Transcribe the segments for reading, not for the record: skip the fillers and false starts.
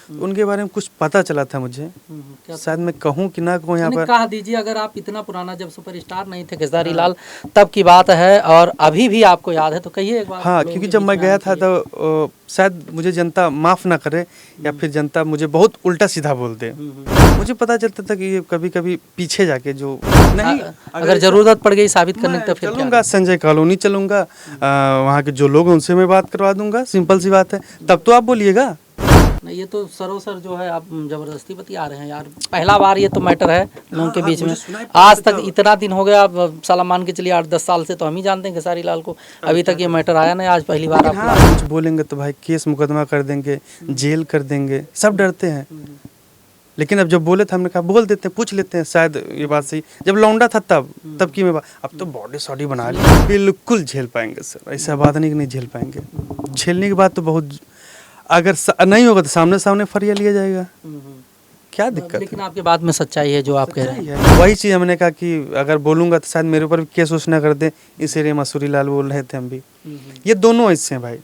उनके बारे में कुछ पता चला था मुझे। शायद मैं कहूँ कि ना कहूँ यहाँ पर। कहा दीजिए, अगर आप इतना पुराना, जब सुपरस्टार नहीं थे खेसारी लाल, तब की बात है और अभी भी आपको याद है, तो कहिए एक बार। हाँ, क्योंकि जब मैं गया था तो शायद मुझे जनता माफ़ ना करे या फिर जनता मुझे बहुत उल्टा सीधा बोल दे। मुझे पता चलता था कि ये कभी कभी पीछे जाके जो नहीं, अगर ज़रूरत पड़ गई साबित करने की तो फिर चलूँगा, संजय कॉलोनी चलूँगा, वहाँ के जो लोग हैं उनसे मैं बात करवा दूंगा, सिंपल सी बात है। तब तो आप बोलिएगा। नहीं, ये तो सरोसर जो है आप जबरदस्ती बतिया रहे हैं यार। पहला बार ये तो मैटर है लोगों के बीच में। आज तक इतना दिन हो गया, आप साला मान के चलिए 8-10 साल से तो हम ही जानते हैं खेसारी लाल को, अभी तक ये मैटर आया नहीं, आज पहली बार आप कुछ बोलेंगे तो भाई केस मुकदमा कर देंगे, जेल कर देंगे, सब डरते हैं। लेकिन अब जब बोले थे हमने कहा बोल देते हैं, पूछ लेते हैं, शायद ये बात सही। जब लौंडा था तब की मैं बात, अब तो बॉडी सॉडी बना ली, बिल्कुल झेल पाएंगे सर, ऐसा बात नहीं कि नहीं झेल पाएंगे। झेलने की बात तो बहुत, अगर नहीं होगा तो सामने सामने फरिया लिया जाएगा, क्या दिक्कत। लेकिन आपके बात में सच्चाई है जो आप कह रहे हैं। वही चीज़ हमने कहा कि अगर बोलूँगा तो शायद मेरे ऊपर भी केस उस ना कर दे, इसीलिए मसूरी लाल बोल रहे थे हम भी। ये दोनों ऐसे हैं भाई,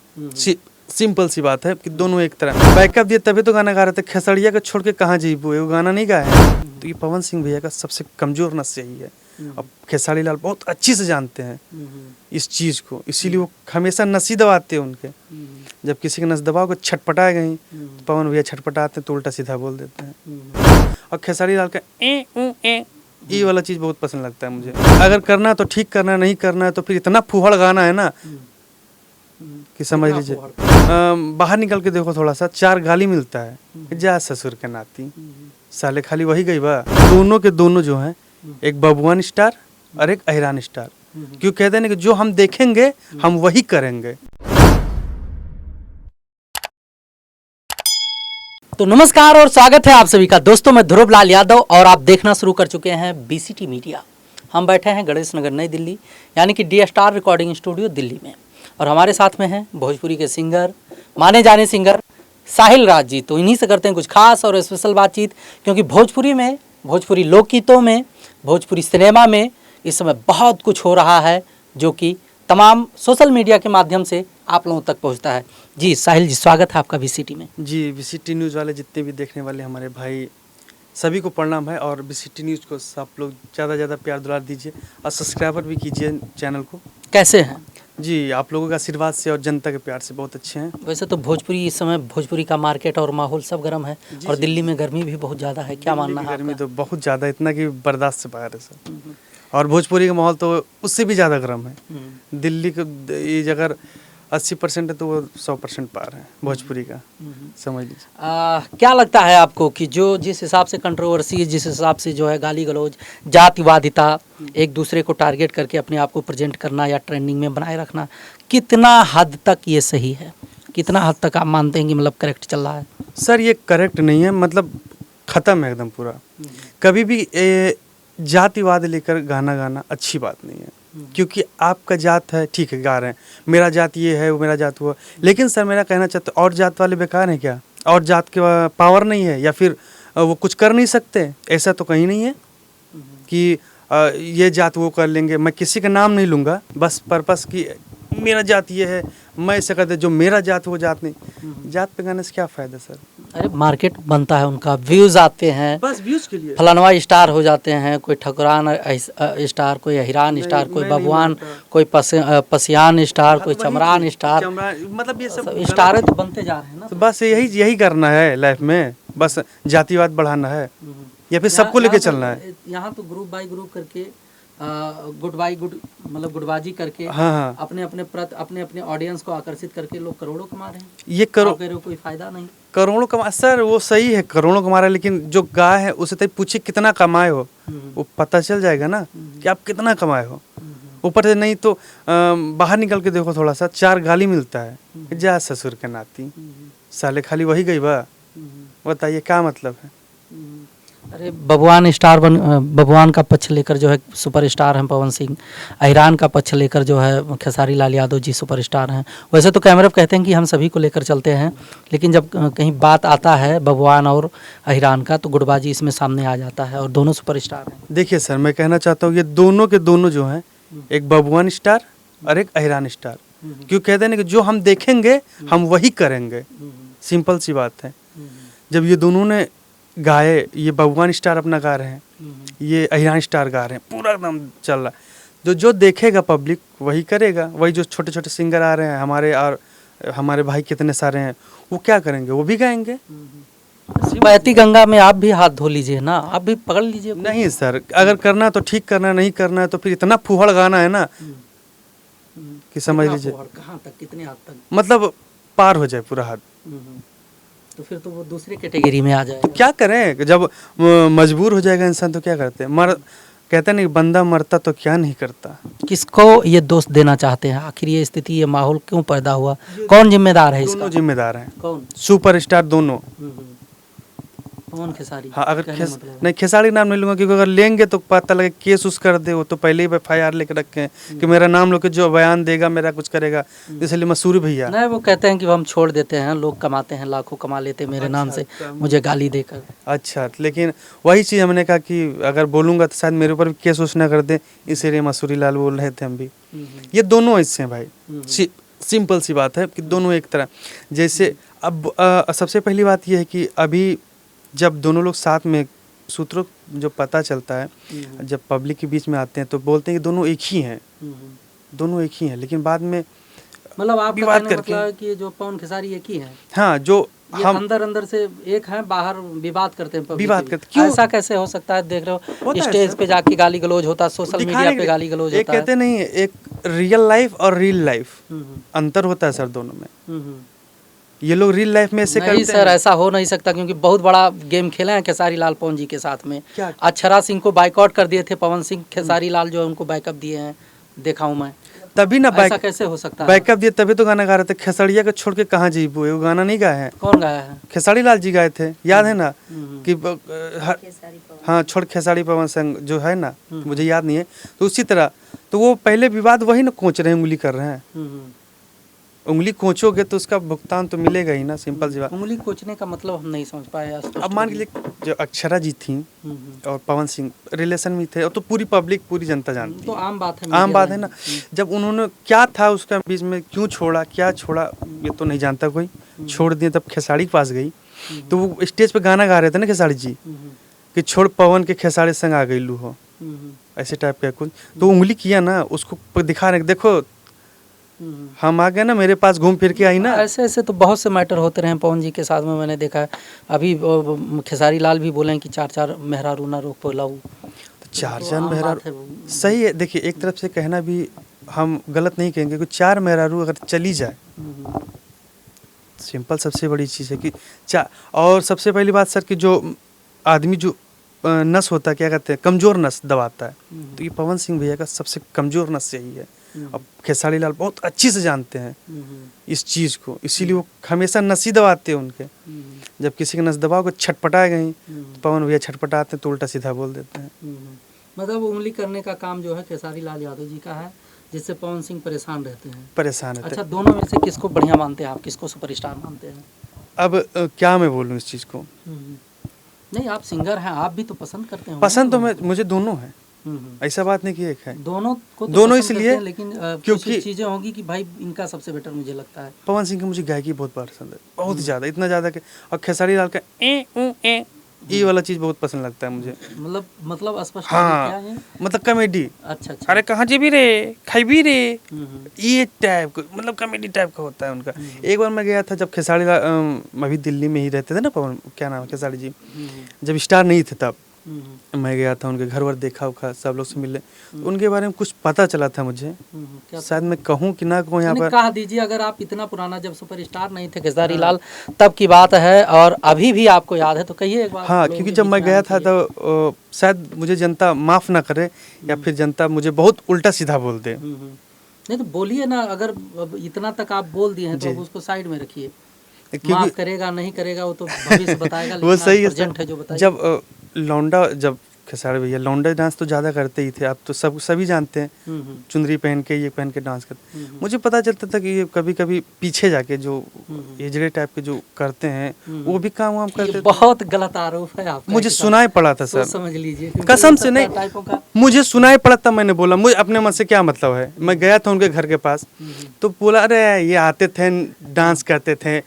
सिंपल सी बात है कि दोनों एक तरह बैकअप दिए तभी तो गाना गा रहे थे। खेसड़िया को छोड़ के कहाँ जीबू, वो गाना नहीं गाया है। तो ये पवन सिंह भैया का सबसे कमज़ोर नस यही है। अब खेसारी लाल बहुत अच्छी से जानते हैं इस चीज़ को, इसीलिए वो हमेशा नस ही दबाते हैं उनके। जब किसी के नस दबाओगे छटपटाए गई तो पवन भैया छटपटाते हैं तो उल्टा सीधा बोल देते हैं। और खेसारी लाल का ये वाला चीज़ बहुत पसंद लगता है मुझे। अगर करना है तो ठीक करना है, नहीं करना है तो फिर इतना फूहड़ गाना है ना कि समझ लीजिए। बाहर निकल के देखो थोड़ा सा, 4 गाली मिलता है, जा ससुर के नाती, साले खाली वही गई बा। दोनों के दोनों जो हैं, एक बबुआन स्टार और एक अहिरान स्टार। क्यों कहते हैं कि जो हम देखेंगे हम वही करेंगे। तो नमस्कार और स्वागत है आप सभी का दोस्तों, मैं ध्रुव लाल यादव और आप देखना शुरू कर चुके हैं बीसीटी मीडिया। हम बैठे हैं गणेश नगर नई दिल्ली, यानी कि D star recording studio Delhi में, और हमारे साथ में हैं भोजपुरी के सिंगर, माने जाने सिंगर साहिल राज जी। तो इन्हीं से करते हैं कुछ खास और स्पेशल बातचीत, क्योंकि भोजपुरी में, भोजपुरी लोकगीतों में, भोजपुरी सिनेमा में इस समय बहुत कुछ हो रहा है जो कि तमाम सोशल मीडिया के माध्यम से आप लोगों तक पहुंचता है। जी साहिल जी, स्वागत है आपका बीसीटी में। जी, बीसीटी न्यूज़ वाले जितने भी देखने वाले हमारे भाई सभी को प्रणाम है, और बीसीटी न्यूज़ को सब लोग ज़्यादा ज़्यादा प्यार दुलार दीजिए और सब्सक्राइबर भी कीजिए चैनल को। कैसे हैं? जी, आप लोगों का आशीर्वाद से और जनता के प्यार से बहुत अच्छे हैं। वैसे तो भोजपुरी इस समय, भोजपुरी का मार्केट और माहौल सब गर्म है, और दिल्ली में गर्मी भी बहुत ज़्यादा है, क्या मानना है? गर्मी तो बहुत ज़्यादा, इतना कि बर्दाश्त से बाहर है सर। और भोजपुरी का माहौल तो उससे भी ज़्यादा गर्म है। दिल्ली का ये अगर 80% है तो वो 100% पार है भोजपुरी का, समझ लीजिए। क्या लगता है आपको कि जो जिस हिसाब से कंट्रोवर्सी, जिस हिसाब से जो है गाली गलौज, जातिवादिता, एक दूसरे को टारगेट करके अपने आप को प्रेजेंट करना या ट्रेंडिंग में बनाए रखना, कितना हद तक ये सही है? कितना हद तक आप मानते हैं कि मतलब करेक्ट चल रहा है? सर ये करेक्ट नहीं है, मतलब ख़त्म है एकदम पूरा। कभी भी जातिवाद लेकर गाना गाना अच्छी बात नहीं है, क्योंकि आपका जात है, ठीक है गा रहे हैं, मेरा जात ये है, वो मेरा जात वो। लेकिन सर मेरा कहना चाहता हूँ, और जात वाले बेकार हैं क्या? और जात के पावर नहीं है या फिर वो कुछ कर नहीं सकते? ऐसा तो कहीं नहीं है कि ये जात वो कर लेंगे। मैं किसी का नाम नहीं लूँगा, बस पर्पस कि मेरा जात ये है, मैं ऐसा कहते जो मेरा जात वो जात नहीं। जात पे गाने से क्या फ़ायदा सर? अरे मार्केट बनता है उनका, व्यूज़ आते हैं, बस व्यूज़ के लिए फलानवा स्टार हो जाते हैं, कोई ठकुरान स्टार, कोई अहिरान स्टार, कोई बबुआन, कोई पसियान स्टार, कोई चमरान स्टार, मतलब ये सब स्टार तो बनते जा रहे हैं ना। तो बस यही करना है लाइफ में, बस जातिवाद बढ़ाना है या फिर सबको लेके चलना है। यहाँ तो ग्रुप बाय ग्रुप करके, गुड बाई गुड, मतलब गुटबाजी करके, हाँ। अपने अपने ऑडियंस को आकर्षित करके लोग करोड़ों कमा रहे हैं। ये कोई फायदा नहीं। करोड़ों कमा, सर वो सही है करोड़ों कमा रहे हैं, लेकिन जो गाय है उसे तो पूछिए कितना कमाए हो, वो पता चल जाएगा ना कि आप कितना कमाए हो। ऊपर से नहीं तो बाहर निकल के देखो थोड़ा सा, 4 गाली मिलता है, जा ससुर के नाती, साले खाली वही गई बा। बताइए क्या मतलब है? अरे बबुआन का पक्ष लेकर जो है सुपरस्टार हैं पवन सिंह, अहिरान का पक्ष लेकर जो है खेसारी लाल यादव जी सुपरस्टार हैं। वैसे तो कैमरा कहते हैं कि हम सभी को लेकर चलते हैं, लेकिन जब कहीं बात आता है बबुआन और अहिरान का, तो गुटबाजी इसमें सामने आ जाता है, और दोनों सुपरस्टार हैं। देखिए सर, मैं कहना चाहता हूँ ये दोनों के दोनों जो हैं, एक बबुआन स्टार और एक अहिरान स्टार। क्यों कहते हैं कि जो हम देखेंगे हम वही करेंगे, सिंपल सी बात है। जब ये दोनों ने गाए, ये भगवान स्टार अपना गा रहे हैं, ये अहिरान स्टार गा रहे हैं, पूरा एकदम चल रहा है। जो देखेगा पब्लिक वही करेगा। वही जो छोटे छोटे सिंगर आ रहे हैं हमारे, और हमारे भाई कितने सारे हैं, वो क्या करेंगे, वो भी गाएंगे। बहती गंगा में आप भी हाथ धो लीजिए ना, आप भी पकड़ लीजिए। नहीं सर, अगर करना है तो ठीक करना है, नहीं करना है तो फिर इतना फुहड़ गाना है ना कि समझ लीजिए कहाँ तक, कितने हद तक, मतलब पार हो जाए पूरा हद। तो फिर तो वो दूसरे कैटेगरी में आ जाएगा। क्या करें, जब मजबूर हो जाएगा इंसान तो क्या करते हैं। कहते नहीं, बंदा मरता तो क्या नहीं करता। किसको ये दोष देना चाहते हैं, आखिर ये स्थिति, ये माहौल क्यों पैदा हुआ, कौन जिम्मेदार है इसका? दोनों जिम्मेदार हैं, कौन? सुपरस्टार दोनों। कौन खेसारी? हाँ, अगर नहीं, खेसारी नाम नहीं लूंगा, क्योंकि अगर लेंगे तो पता लगे केस उस कर दे। वो तो पहले ही FIR लेके रखे हैं कि मेरा नाम लोग जो बयान देगा मेरा कुछ करेगा, इसलिए मसूरी भैया नहीं, वो कहते हैं कि हम छोड़ देते हैं, लोग कमाते हैं, लाखों कमा लेते हैं मेरे नाम से, मुझे गाली देकर। अच्छा, लेकिन वही चीज़ हमने कहा कि अगर बोलूंगा तो शायद मेरे ऊपर भी केस उस ना कर दे, इसीलिए मसूरी लाल बोल रहे थे हम भी। ये दोनों ऐसे हैं भाई, सिंपल सी बात है कि दोनों एक तरह। जैसे अब सबसे पहली बात यह है कि अभी जब दोनों लोग साथ में, सूत्रों जो पता चलता है, जब पब्लिक के बीच में आते हैं तो बोलते हैं कि दोनों एक ही हैं, दोनों एक ही हैं, लेकिन बाद में मतलब आप विवाद करके, मतलब कि जो पवन खेसारी एक ही है। हाँ, जो हम अंदर से एक हैं, बाहर विवाद करते हैं, विवाद करते। क्यों ऐसा कैसे हो सकता है? देख रहे हो स्टेज पे जाके गाली गलौज होता है, सोशल मीडिया पे गाली गलौज होता है। कहते नहीं, एक रियल लाइफ और रियल लाइफ अंतर होता है सर दोनों में। ये लोग रियल लाइफ में ऐसे करते हैं। सर, ऐसा हो नहीं सकता, क्योंकि बहुत बड़ा गेम खेले हैं खेसारी लाल पवन जी के साथ में। अक्षरा सिंह को बाइकआउट कर दिए थे पवन सिंह, खेसारी लाल जो है उनको बैकअप दिए हैं, देखा हूँ मैं। तभी ना ऐसा कैसे हो सकता है? बैकअप दिए तभी तो गाना गा रहे थे। खेसड़िया को छोड़ के कहाँ जीबू, वो गाना नहीं गाए हैं। कौन गाया है? खेसारी लाल जी गाए थे, याद है ना कि हाँ, छोड़ खेसारी पवन सिंह जो है ना, मुझे याद नहीं है। तो उसी तरह तो वो पहले विवाद वही ना कोच रहे हैं, उंगली कर रहे हैं। उंगली कोचोगे तो उसका भुगतान तो मिलेगा ही ना, सिंपल सी बात। उंगली कोचने का मतलब हम नहीं समझ पाए। अब मान लीजिए जो अक्षरा जी थी और पवन सिंह रिलेशन में थे, और तो पूरी पब्लिक, पूरी जनता जानती तो आम बात है, आम बात है ना। जब उन्होंने क्या था उसका बीच में, क्यों छोड़ा, क्या छोड़ा, ये तो नहीं जानता कोई। छोड़ दिए तब खेसारी के पास गई, तो वो स्टेज पे गाना गा रहे थे ना खेसारी जी कि छोड़ पवन के खेसारी संग आ गई लू हो, ऐसे टाइप का कुछ। तो उंगली किया ना, उसको दिखा रहे देखो हम आ गए ना, मेरे पास घूम फिर के आई ना। ऐसे ऐसे तो बहुत से मैटर होते रहे पवन जी के साथ में, मैंने देखा है। अभी खेसारी लाल भी बोले कि 4 मेहरारू ना रोक पोलाऊ, तो 4 मेहरारू सही है। देखिए, एक तरफ से कहना भी हम गलत नहीं कहेंगे कि 4 मेहरारू अगर चली जाए, सिंपल सबसे बड़ी चीज़ है कि और सबसे पहली बात सर कि जो आदमी जो नस होता है, क्या कहते हैं, कमज़ोर नस दबाता है, तो ये पवन सिंह भैया का सबसे कमज़ोर नस यही है। अब खेसारी लाल बहुत अच्छी से जानते हैं इस चीज़ को, इसीलिए वो हमेशा नस दबाते हैं उनके। जब किसी का नस दबाओगे छटपटाएगा ही, तो पवन भैया छटपटाते हैं तो उल्टा सीधा बोल देते हैं। मतलब उंगली करने का काम जो है खेसारी लाल यादव जी का है, जिससे पवन सिंह परेशान रहते हैं। परेशान रहते हैं। अच्छा, दोनों में से किसको बढ़िया मानते हैं आप, किसको सुपरस्टार मानते हैं? अब क्या मैं बोलूँ इस चीज़ को। नहीं, आप सिंगर हैं, आप भी तो पसंद करते हैं। पसंद तो मुझे दोनों है, ऐसा बात नहीं कि एक है। दोनों को तो दोनों इसलिए, लेकिन क्योंकि चीजें होंगी कि भाई इनका सबसे बेटर मुझे लगता है। पवन सिंह की मुझे गायकी बहुत पसंद है, बहुत ज़्यादा, इतना ज़्यादा कि, और खेसारी लाल का ये वाला चीज़ बहुत पसंद लगता है मुझे। मतलब स्पष्ट हाँ, क्या है? मतलब कॉमेडी। अच्छा। अरे कहाँ जी भी रे, खाई भी रे, ये टाइप का, मतलब कॉमेडी टाइप का होता है उनका। एक बार मैं गया था जब खेसारी लाल अभी दिल्ली में ही रहते थे ना, पवन क्या नाम है खेसारी जी, जब स्टार नहीं थे तब मैं गया था उनके घर वर, देखा उखा, सब लोग से मिले, तो उनके बारे में कुछ पता चला था मुझे। शायद मैं कहूँ कि ना कहूँ यहाँ पर, कह दीजिए। अगर आप इतना पुराना, जब सुपरस्टार नहीं थे खेसारी लाल, तब की बात है और अभी भी आपको याद है, तो कहिए एक बार। हाँ, क्योंकि जब मैं गया था तो शायद मुझे जनता माफ़ ना करे, या फिर जनता मुझे बहुत उल्टा सीधा बोल दे। नहीं तो बोलिए ना, अगर इतना तक आप बोल दिए हैं तो उसको साइड में रखिए। माफ करेगा नहीं करेगा वो तो भविष्य बताएगा। वो सही है जो बताइए। जब लौंडा, जब खेसारी भैया लौंडा डांस तो ज़्यादा करते ही थे, आप तो सभी जानते हैं, चुनरी पहन के, ये पहन के डांस करते। मुझे पता चलता था कि ये कभी कभी पीछे जाके जो एजड़े टाइप के जो करते हैं, वो भी काम वाम करते। बहुत गलत आरोप है आपका। मुझे सुनाई पड़ा था सर, समझ लीजिए, कसम से नहीं, मुझे सुनाई पड़ा था, मैंने बोला मुझे अपने मन से क्या मतलब है। मैं गया था उनके घर के पास, तो बोला अरे ये आते थे डांस करते थे,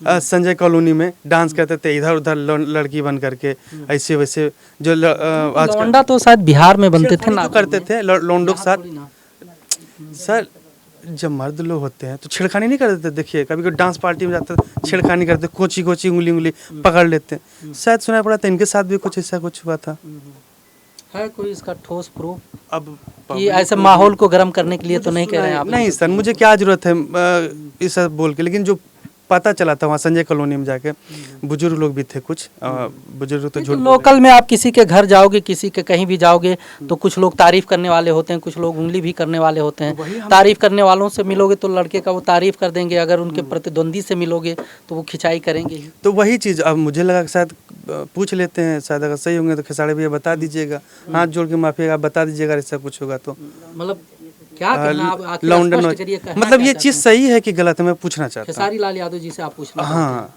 संजय कॉलोनी में डांस करते थे इधर उधर लड़की बन करके, ऐसे वैसे जो आजकल लौंडा तो शायद बिहार में बनते थे छेड़खानी ना, जो करते थे लौंडों के साथ। सर जब मर्द लोग होते हैं तो छेड़खानी नहीं करते थे। देखिए कभी कोई डांस पार्टी में जाते तो छेड़खानी करते, कोची कोची उंगली उंगली पकड़ लेते। शायद सुना पड़ा था इनके साथ भी कुछ ऐसा कुछ हुआ था। है कोई इसका ठोस प्रूफ अब कि ऐसे माहौल को गर्म करने के लिए तो नहीं कह रहे हैं आप? नहीं सर, मुझे क्या जरूरत है इस सब बोल के, लेकिन जो पता चला था वहाँ संजय कॉलोनी में जाके, बुजुर्ग लोग भी थे कुछ, बुजुर्ग तो झूठ लोकल में आप किसी के घर जाओगे, किसी के कहीं भी जाओगे तो कुछ लोग तारीफ करने वाले होते हैं, कुछ लोग उंगली भी करने वाले होते हैं। तारीफ करने वालों से मिलोगे तो लड़के का वो तारीफ कर देंगे, अगर उनके प्रतिद्वंदी से मिलोगे तो वो खिंचाई करेंगे ही। तो वही चीज़ अब मुझे लगा कि शायद पूछ लेते हैं, शायद अगर सही होंगे तो खेसाड़ी भैया बता दीजिएगा, हाथ जोड़ के माफी आप बता दीजिएगा ऐसा कुछ होगा तो। मतलब क्या कहना आप आखिर लौंडन स्पष्ट करिए, कहना मतलब क्या ये चाहते चीज़ हैं? सही है कि गलत है, मैं पूछना चाहता हूँ। खेसारी लाल यादव जी से आप पूछना चाहते हैं? हाँ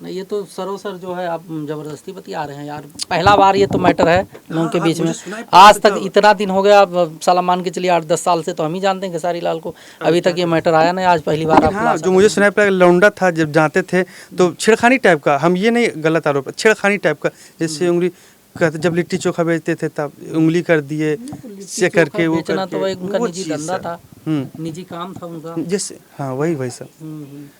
नहीं, ये तो सरोसर जो है आप जबरदस्ती बतिया रहे हैं यार। पहला बार ये तो मैटर है लोगों के बीच में। आज तक इतना दिन हो गया, अब साला मान के चलिए 8-10 साल से तो हम ही जानते हैं खेसारी लाल को, अभी तक ये मैटर आया नहीं, आज पहली बार आप हाँ, जो मुझे सुनाई पड़ा लौंडा था जब जाते थे तो छेड़खानी टाइप का, हम ये नहीं गलत आरोप, छेड़खानी टाइप का, जैसे उंगली कहते जब लिट्टी चोखा बेचते थे तब उंगली कर दिए से करके वो बेचना तो करके, उनका वो निजी चीज़ धंधा सर। था, निजी काम था उनका। जैसे हाँ वही सब।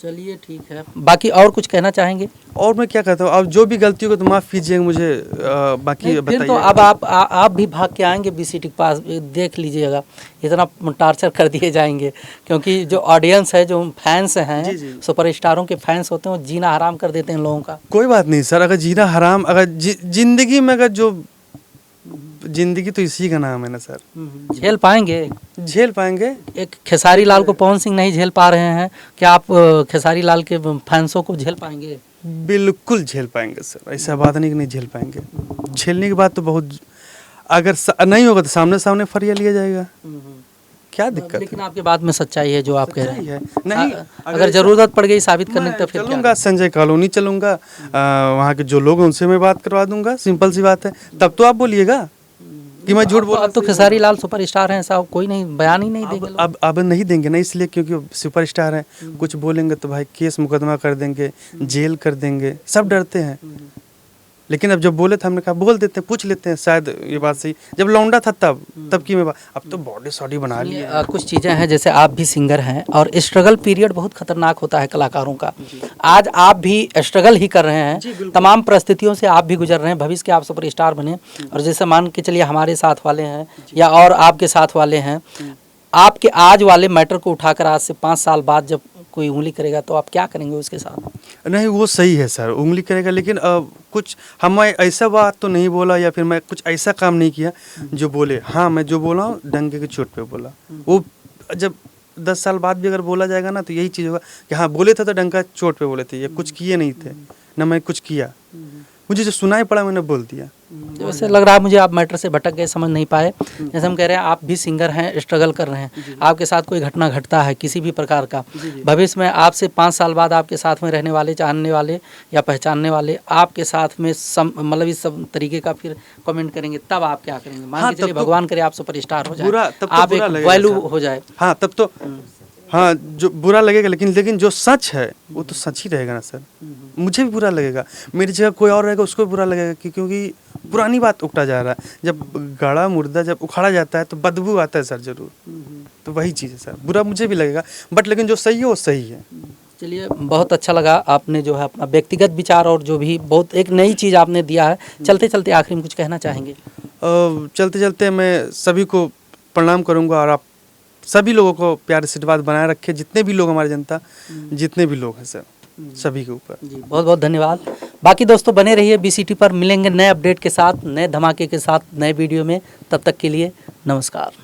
चलिए ठीक है, बाकी और कुछ कहना चाहेंगे? और मैं क्या कहता हूँ, अब जो भी गलती होगी तो माफ़ कीजिएगा मुझे, बाकी फिर बताइए। तो अब आप भी भाग के आएंगे बीसीटी के पास, देख लीजिएगा इतना टार्चर कर दिए जाएंगे, क्योंकि जो ऑडियंस है, जो फैंस हैं, जी। सुपरस्टारों के फैंस होते हैं, वो जीना हराम कर देते हैं लोगों का। कोई बात नहीं सर, अगर जीना हराम, अगर जिंदगी में अगर जो जिंदगी तो इसी का नाम है ना सर, झेल पाएंगे? झेल पाएंगे। एक खेसारी लाल को पवन सिंह नहीं झेल पा रहे हैं, क्या आप खेसारी लाल के फैंसों को झेल पाएंगे? बिल्कुल झेल पाएंगे सर, ऐसा बात नहीं कि नहीं झेल पाएंगे। झेलने की बात तो बहुत, अगर नहीं होगा तो सामने सामने फरिया लिया जाएगा, क्या दिक्कत लेकिन आपके बात में सच्चाई है जो आप कह रहे हैं। नहीं अगर जरूरत पड़ गई साबित करने की तो फिर चलूंगा, संजय कॉलोनी चलूंगा, वहाँ के जो लोग हैं उनसे मैं बात करवा दूंगा, सिंपल सी बात है। तब तो आप बोलिएगा कि मैं झूठ बोल। अब तो खेसारी लाल सुपरस्टार हैं, ऐसा कोई नहीं, बयान ही नहीं देंगे। अब नहीं देंगे ना, इसलिए क्योंकि सुपरस्टार हैं, कुछ बोलेंगे तो भाई केस मुकदमा कर देंगे, जेल कर देंगे, सब डरते हैं। लेकिन अब जब बोले थे हमने कहा बोल देते हैं, पूछ लेते हैं, शायद ये बात सही। जब लौंडा था तब की मैं बात, अब तो बॉडी सॉडी बना ली है। कुछ चीज़ें हैं, जैसे आप भी सिंगर हैं और स्ट्रगल पीरियड बहुत खतरनाक होता है कलाकारों का। आज आप भी स्ट्रगल ही कर रहे हैं, तमाम परिस्थितियों से आप भी गुजर रहे हैं, भविष्य के आप सुपरस्टार बने। और जैसे मान के चलिए हमारे साथ वाले हैं या और आपके साथ वाले हैं, आपके आज वाले मैटर को उठाकर आज से 5 साल बाद जब कोई उंगली करेगा तो आप क्या करेंगे उसके साथ? नहीं वो सही है सर, उंगली करेगा, लेकिन कुछ हम ऐसा बात तो नहीं बोला या फिर मैं कुछ ऐसा काम नहीं किया जो बोले। हाँ मैं जो बोला हूँ डंके की चोट पे बोला। वो जब 10 साल बाद भी अगर बोला जाएगा ना तो यही चीज़ होगा कि हाँ बोले थे तो डंका चोट पे बोले थे, ये कुछ किए नहीं थे ना मैं कुछ किया, मुझे जो सुनाई पड़ा मैंने बोल दिया। वैसे लग रहा है मुझे आप मैटर से भटक गए, समझ नहीं पाए। जैसे हम कह रहे हैं आप भी सिंगर हैं, स्ट्रगल कर रहे हैं, आपके साथ कोई घटना घटता है किसी भी प्रकार का, भविष्य में आपसे 5 साल बाद आपके साथ में रहने वाले, जानने वाले या पहचानने वाले आपके साथ में मतलब इस सब तरीके का फिर कमेंट करेंगे, तब आप क्या करेंगे? मान के चलिए भगवान करे आप सुपरस्टार हो जाए, आप एक वैल्यू हो जाए, हाँ तब तो हाँ जो बुरा लगेगा, लेकिन जो सच है वो तो सच ही रहेगा ना सर। मुझे भी बुरा लगेगा, मेरी जगह कोई और रहेगा उसको भी बुरा लगेगा, क्योंकि पुरानी बात उकटा जा रहा है। जब गाड़ा मुर्दा जब उखाड़ा जाता है तो बदबू आता है सर जरूर, तो वही चीज़ है सर, बुरा मुझे भी लगेगा, बट लेकिन जो सही है वो सही है। चलिए बहुत अच्छा लगा, आपने जो है अपना व्यक्तिगत विचार और जो भी बहुत एक नई चीज़ आपने दिया है। चलते चलते आखिर में कुछ कहना चाहेंगे? चलते चलते मैं सभी को प्रणाम करूँगा और आप सभी लोगों को प्यार आशीर्वाद बनाए रखे, जितने भी लोग हमारी जनता, जितने भी लोग हैं सर, सभी के ऊपर जी बहुत बहुत धन्यवाद। बाकी दोस्तों बने रहिए बीसीटी पर, मिलेंगे नए अपडेट के साथ, नए धमाके के साथ, नए वीडियो में। तब तक के लिए नमस्कार।